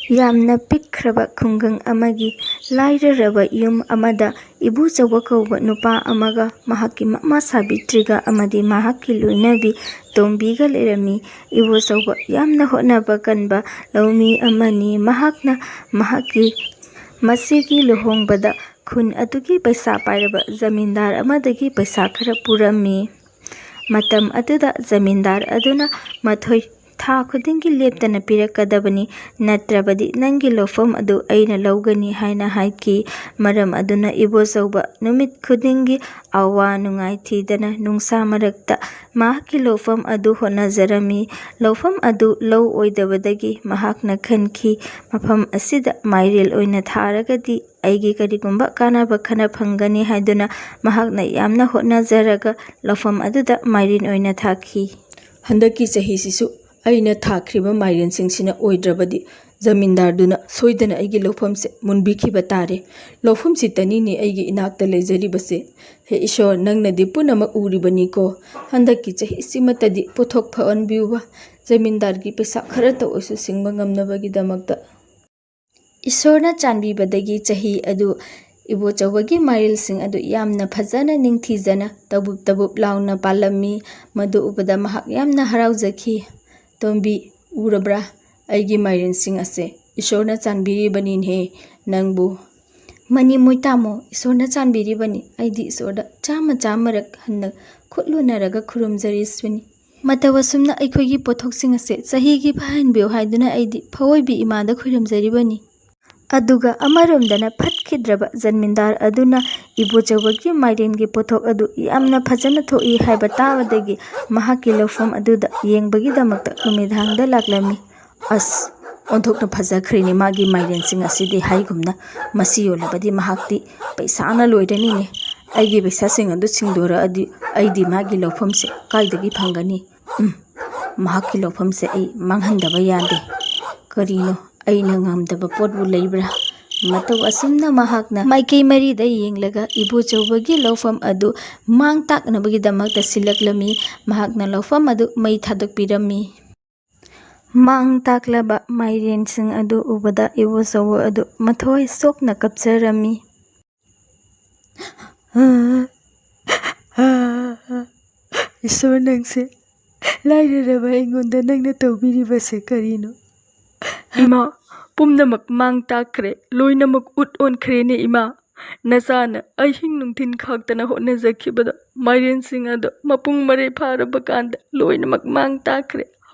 ꯌꯥꯝꯅ ꯄꯤꯛꯈ꯭ꯔꯕ ꯈꯨꯡꯒꯪ ꯑꯃꯒꯤ ꯂꯥꯏꯔꯔꯕ ꯌꯨꯝ ꯑꯃꯗ ꯏꯕꯨꯆꯧꯕ ꯀꯧꯕ ꯅꯨꯄꯥ ꯑꯃꯒ ꯃꯍꯥꯛꯀꯤ ꯃꯃꯥ ꯁꯥꯕꯤꯇ꯭ꯔꯤꯒ ꯑꯃꯗꯤ ꯃꯍꯥꯛꯀꯤ ꯂꯣꯏꯅꯕꯤ ꯇꯣꯝꯕꯤꯒ ꯂꯩꯔꯝꯃꯤ꯫ ꯏꯕꯨꯆꯧꯕ ꯌꯥꯝꯅ ꯍꯣꯠꯅꯕ ꯀꯟꯕ ꯂꯧꯃꯤ ꯑꯃꯅꯤ꯫ ꯃꯍꯥꯛꯅ ꯃꯍꯥꯛꯀꯤ ꯃꯆꯦꯒꯤ ꯂꯨꯍꯣꯡꯕꯗ ꯈꯨꯟ ꯑꯗꯨꯒꯤ ꯄꯩꯁꯥ ꯄꯥꯏꯔꯕ ꯖꯃꯤꯟꯗꯥꯔ ꯑꯃꯗꯒꯤ ꯄꯩꯁꯥ ꯈꯔ ꯄꯨꯔꯝꯃꯤ꯫ ꯃꯇꯝ ꯑꯗꯨꯗ ꯖꯃꯤꯟꯗꯥꯔ ꯑꯗꯨꯅ ꯃꯊꯣꯏ ꯊꯥ ꯈꯨꯗꯤꯡꯒꯤ ꯂꯦꯞꯇꯅ ꯄꯤꯔꯛꯀꯗꯕꯅꯤ, ꯅꯠꯇ꯭ꯔꯕꯗꯤ ꯅꯪꯒꯤ ꯂꯧꯐꯝ ꯑꯗꯨ ꯑꯩꯅ ꯂꯧꯒꯅꯤ ꯍꯥꯏꯅ ꯍꯥꯏꯈꯤ꯫ ꯃꯔꯝ ꯑꯗꯨꯅ ꯏꯕꯨꯆꯧꯕ ꯅꯨꯃꯤꯠ ꯈꯨꯗꯤꯡꯒꯤ ꯑꯋꯥ ꯅꯨꯡꯉꯥꯏ ꯊꯤꯗꯅ ꯅꯨꯡꯁꯥ ꯃꯔꯛꯇ ꯃꯍꯥꯛꯀꯤ ꯂꯧꯐꯝ ꯑꯗꯨ ꯍꯣꯠꯅꯖꯔꯝꯃꯤ꯫ ꯂꯧꯐꯝ ꯑꯗꯨ ꯂꯧ ꯑꯣꯏꯗꯕꯗꯒꯤ ꯃꯍꯥꯛꯅ ꯈꯟꯈꯤ, ꯃꯐꯝ ꯑꯁꯤꯗ ꯃꯥꯏꯔꯦꯜ ꯑꯣꯏꯅ ꯊꯥꯔꯒꯗꯤ ꯑꯩꯒꯤ ꯀꯔꯤꯒꯨꯝꯕ ꯀꯥꯟꯅꯕ ꯈꯔ ꯐꯪꯒꯅꯤ ꯍꯥꯏꯗꯨꯅ ꯃꯍꯥꯛꯅ ꯌꯥꯝꯅ ꯍꯣꯠꯅꯖꯔꯒ ꯂꯧꯐꯝ ꯑꯗꯨꯗ ꯃꯥꯏꯔꯦꯟ ꯑꯣꯏꯅ ꯊꯥꯈꯤ꯫ ꯍꯟꯗꯛꯀꯤ ꯆꯍꯤꯁꯤꯁꯨ ꯑꯩꯅ ꯊꯥꯈ꯭ꯔꯤꯕ ꯃꯥꯏꯔꯦꯟꯁꯤꯡꯁꯤꯅ ꯑꯣꯏꯗ꯭ꯔꯕꯗꯤ ꯖꯃꯤꯟꯗꯥꯔꯗꯨꯅ ꯁꯣꯏꯗꯅ ꯑꯩꯒꯤ ꯂꯧꯐꯝꯁꯦ ꯃꯨꯟꯕꯤꯈꯤꯕ ꯇꯥꯔꯦ꯫ ꯂꯧꯐꯝꯁꯤꯇꯅꯤꯅꯦ ꯑꯩꯒꯤ ꯏꯅꯥꯛꯇ ꯂꯩꯖꯔꯤꯕꯁꯦ꯫ ꯍꯦ ꯏꯁꯣꯔ, ꯅꯪꯅꯗꯤ ꯄꯨꯝꯅꯃꯛ ꯎꯔꯤꯕꯅꯤꯀꯣ꯫ ꯍꯟꯗꯛꯀꯤ ꯆꯍꯤꯁꯤꯃꯇꯗꯤ ꯄꯣꯠꯊꯣꯛ ꯐꯍꯟꯕꯤꯌꯨꯕ, ꯖꯃꯤꯟꯗꯥꯔꯒꯤ ꯄꯩꯁꯥ ꯈꯔꯇ ꯑꯣꯏꯁꯨ ꯁꯤꯡꯕ ꯉꯝꯅꯕꯒꯤꯗꯃꯛꯇ꯫ ꯏꯁꯣꯔꯅ ꯆꯥꯟꯕꯤꯕꯗꯒꯤ ꯆꯍꯤ ꯑꯗꯨ ꯏꯕꯨꯆꯧꯕꯒꯤ ꯃꯥꯏꯔꯦꯜꯁꯤꯡ ꯑꯗꯨ ꯌꯥꯝꯅ ꯐꯖꯅ ꯅꯤꯡꯊꯤꯖꯅ ꯇꯕꯨꯞ ꯇꯕꯨꯞ ꯂꯥꯎꯅ ꯄꯥꯜꯂꯝꯃꯤ꯫ ꯃꯗꯨ ꯎꯕꯗ ꯃꯍꯥꯛ ꯌꯥꯝꯅ ꯍꯔꯥꯎꯖꯈꯤ꯫ ꯇꯣꯝꯕꯤ, ꯎꯔꯕ꯭ꯔꯥ ꯑꯩꯒꯤ ꯃꯥꯏꯔꯦꯟꯁꯤꯡ ꯑꯁꯦ? ꯏꯁꯣꯔꯅ ꯆꯥꯟꯕꯤꯔꯤꯕꯅꯤꯅꯦꯍꯦ ꯅꯪꯕꯨ꯫ ꯃꯅꯤ ꯃꯣꯏ ꯇꯥꯃꯣ, ꯏꯁꯣꯔꯅ ꯆꯥꯟꯕꯤꯔꯤꯕꯅꯤ꯫ ꯑꯩꯗꯤ ꯏꯁꯣꯔꯗ ꯆꯥꯝꯃꯔꯛ ꯍꯟꯅ ꯈꯨꯠ ꯂꯨꯅꯔꯒ ꯈꯨꯔꯨꯝꯖꯔꯤꯕꯅꯤ꯫ ꯃꯇꯧ ꯑꯁꯨꯝꯅ ꯑꯩꯈꯣꯏꯒꯤ ꯄꯣꯠꯊꯣꯛꯁꯤꯡ ꯑꯁꯦ ꯆꯍꯤꯒꯤ ꯐꯍꯟꯕꯤꯌꯨ ꯍꯥꯏꯗꯨꯅ ꯑꯩꯗꯤ ꯐꯑꯣꯏꯕꯤ ꯏꯃꯥꯗ ꯈꯨꯔꯨꯝꯖꯔꯤꯕꯅꯤ꯫ ꯑꯗꯨꯒ ꯑꯃꯔꯣꯝꯗꯅ ꯐꯠꯈꯤꯗ꯭ꯔꯕ ꯖꯃꯤꯟꯗꯥꯔ ꯑꯗꯨꯅ ꯏꯕꯨꯆꯧꯕꯒꯤ ꯃꯥꯏꯔꯦꯟꯒꯤ ꯄꯣꯠꯊꯣꯛ ꯑꯗꯨ ꯌꯥꯝꯅ ꯐꯖꯅ ꯊꯣꯛꯏ ꯍꯥꯏꯕ ꯇꯥꯕꯗꯒꯤ ꯃꯍꯥꯛꯀꯤ ꯂꯧꯐꯝ ꯑꯗꯨꯗ ꯌꯦꯡꯕꯒꯤꯗꯃꯛꯇ ꯅꯨꯃꯤꯗꯥꯡꯗ ꯂꯥꯛꯂꯝꯃꯤ꯫ ꯑꯁ, ꯑꯣꯟꯊꯣꯛꯅ ꯐꯖꯈ꯭ꯔꯦꯅꯦ ꯃꯥꯒꯤ ꯃꯥꯏꯔꯦꯟꯁꯤꯡ ꯑꯁꯤꯗꯤ ꯍꯥꯏꯒꯨꯝꯅ꯫ ꯃꯁꯤ ꯌꯣꯜꯂꯕꯗꯤ ꯃꯍꯥꯛꯇꯤ ꯄꯩꯁꯥꯅ ꯂꯣꯏꯔꯅꯤꯅꯦ꯫ ꯑꯩꯒꯤ ꯄꯩꯁꯥꯁꯤꯡ ꯑꯗꯨ ꯁꯤꯡꯗꯣꯔꯛꯑꯗꯤ ꯑꯩꯗꯤ ꯃꯥꯒꯤ ꯂꯧꯐꯝꯁꯦ ꯀꯥꯏꯗꯒꯤ ꯐꯪꯒꯅꯤ? ꯃꯍꯥꯛꯀꯤ ꯂꯧꯐꯝꯁꯦ ꯑꯩ ꯃꯥꯡꯍꯟꯗꯕ ꯌꯥꯗꯦ꯫ ꯀꯔꯤꯅꯣ, ꯑꯩꯅ ꯉꯝꯗꯕ ꯄꯣꯠꯕꯨ ꯂꯩꯕ꯭ꯔꯥ? ꯃꯇꯧ ꯑꯁꯨꯝꯅ ꯃꯍꯥꯛꯅ ꯃꯥꯏꯀꯩ ꯃꯔꯤꯗ ꯌꯦꯡꯂꯒ ꯏꯕꯨꯆꯧꯕꯒꯤ ꯂꯧꯐꯝ ꯑꯗꯨ ꯃꯥꯡ ꯇꯥꯛꯅꯕꯒꯤꯗꯃꯛꯇ ꯁꯤꯜꯂꯛꯂꯝꯃꯤ꯫ ꯃꯍꯥꯛꯅ ꯂꯧꯐꯝ ꯑꯗꯨ ꯃꯩ ꯊꯥꯗꯣꯛꯄꯤꯔꯝꯃꯤ꯫ ꯃꯥꯡ ꯇꯥꯛꯂꯕ ꯃꯥꯏꯔꯦꯟꯁꯤꯡ ꯑꯗꯨ ꯎꯕꯗ ꯏꯕꯨꯆꯧꯕ ꯑꯗꯨ ꯃꯊꯣꯏ ꯁꯣꯛꯅ ꯀꯞꯆꯔꯝꯃꯤ꯫ ꯏꯁꯣꯔ, ꯅꯪꯁꯦ ꯂꯥꯏꯔꯔꯕ ꯑꯩꯉꯣꯟꯗ ꯅꯪꯅ ꯇꯧꯕꯤꯔꯤꯕꯁꯦ ꯀꯔꯤꯅꯣ? ꯏꯃꯥ, ꯄꯨꯝꯅꯃꯛ ꯃꯥꯡ ꯇꯥꯛꯈ꯭ꯔꯦ, ꯂꯣꯏꯅꯃꯛ ꯎꯠ ꯑꯣꯟꯈ꯭ꯔꯦꯅꯦ ꯏꯃꯥ꯫ ꯅꯆꯥꯅ ꯑꯍꯤꯡ ꯅꯨꯡꯊꯤꯜ ꯈꯥꯛꯇꯅ ꯍꯣꯠꯅꯖꯈꯤꯕꯗ ꯃꯥꯏꯔꯦꯟꯁꯤꯡ ꯑꯗꯣ ꯃꯄꯨꯡ ꯃꯔꯩ ꯐꯥꯔꯕ ꯀꯥꯟꯗ ꯂꯣꯏꯅꯃꯛ ꯃꯥꯡ ꯇꯥꯛꯈ꯭ꯔꯦ꯫